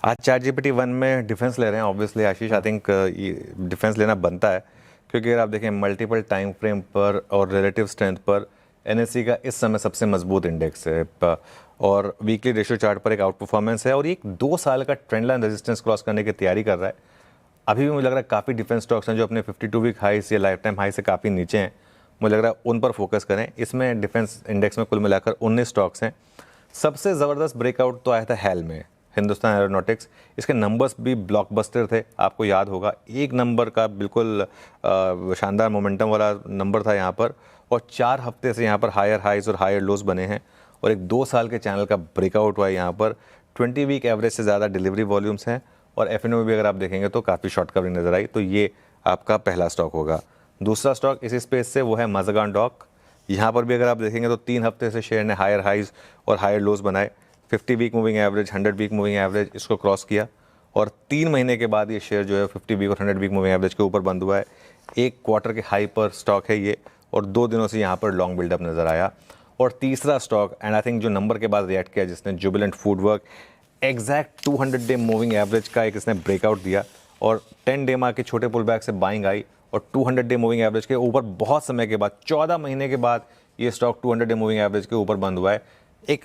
आज chat GPT 1 में defence ले रहे हैं obviously Ashish. I think defence लेना बनता है, क्योंकि अगर आप देखें मल्टीपल टाइम फ्रेम पर और रिलेटिव स्ट्रेंथ पर एनएससी का इस समय सबसे मजबूत इंडेक्स है और वीकली रेशियो चार्ट पर एक आउट परफॉर्मेंस है और ये एक 2 साल का ट्रेंड लाइन रेजिस्टेंस क्रॉस करने की तैयारी कर रहा है। अभी भी मुझे लग रहा है काफ़ी डिफेंस स्टॉक्स हैं जो अपने 52 वीक हाई से लाइफ टाइम हाई से काफ़ी नीचे हैं। मुझे लग रहा है उन पर फोकस करें। इसमें डिफेंस इंडेक्स में कुल मिलाकर 19 स्टॉक्स हैं। सबसे ज़बरदस्त ब्रेकआउट तो आया था हेल में, हिंदुस्तान एरोनॉटिक्स। इसके नंबर्स भी ब्लॉकबस्टर थे, आपको याद होगा। एक नंबर का बिल्कुल शानदार मोमेंटम वाला नंबर था यहाँ पर, और 4 हफ्ते से यहाँ पर हायर हाइज और हायर लोज बने हैं और एक 2 साल के चैनल का ब्रेकआउट हुआ है यहाँ पर। 20 वीक एवरेज से ज़्यादा डिलीवरी वॉल्यूम्स हैं और एफ भी अगर आप देखेंगे तो काफ़ी शॉर्ट कवरिंग नजर आई। तो ये आपका पहला स्टॉक होगा। दूसरा स्टॉक इसी स्पेस से वो है माज़गान डॉक। यहाँ पर भी अगर आप देखेंगे तो 3 हफ्ते से शेयर ने हायर हाइज और हायर लोज बनाए। 50 week moving average, 100 week moving average इसको क्रॉस किया और 3 महीने के बाद ये शेयर जो है 50 वीक और 100 वीक मूविंग एवरेज के ऊपर बंद हुआ है। एक क्वार्टर के हाई पर स्टॉक है ये और 2 दिनों से यहाँ पर लॉन्ग बिल्डअप नज़र आया। और तीसरा स्टॉक एंड आई थिंक जो नंबर के बाद रिएक्ट किया जिसने, Jubilant Foodworks, exact 200 day moving average का एक इसने ब्रेकआउट दिया और 10 डे मार्क के छोटे पुल बैक से बाइंग आई और 200 डे मूविंग एवरेज के ऊपर बहुत समय के बाद, 14 महीने के बाद ये स्टॉक 200 डे मूविंग एवरेज के ऊपर बंद हुआ है। एक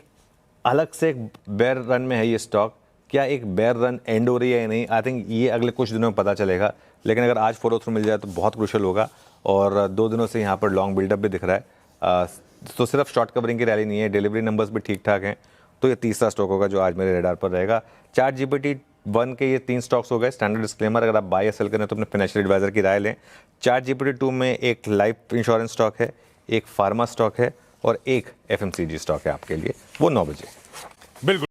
अलग से एक बेयर रन में है ये स्टॉक। क्या एक बेयर रन एंड हो रही है या नहीं, आई थिंक ये अगले कुछ दिनों में पता चलेगा। लेकिन अगर आज फॉलो थ्रू मिल जाए तो बहुत क्रूशल होगा और 2 दिनों से यहाँ पर लॉन्ग बिल्डअप भी दिख रहा है। तो सिर्फ शॉर्ट कवरिंग की रैली नहीं है, डिलीवरी नंबर्स भी ठीक ठाक हैं। तो ये तीसरा स्टॉक होगा जो आज मेरे रेडार पर रहेगा। चैट जीपीटी 1 के ये 3 स्टॉक्स हो गए। स्टैंडर्ड डिस्क्लेमर, अगर आप बाय या सेल करें तो अपने फाइनेंशियल एडवाइजर की राय लें। चैट जीपीटी 2 में एक लाइफ इंश्योरेंस स्टॉक है, एक फार्मा स्टॉक है और एक एफएमसीजी स्टॉक है आपके लिए, वो 9 बजे। बिल्कुल।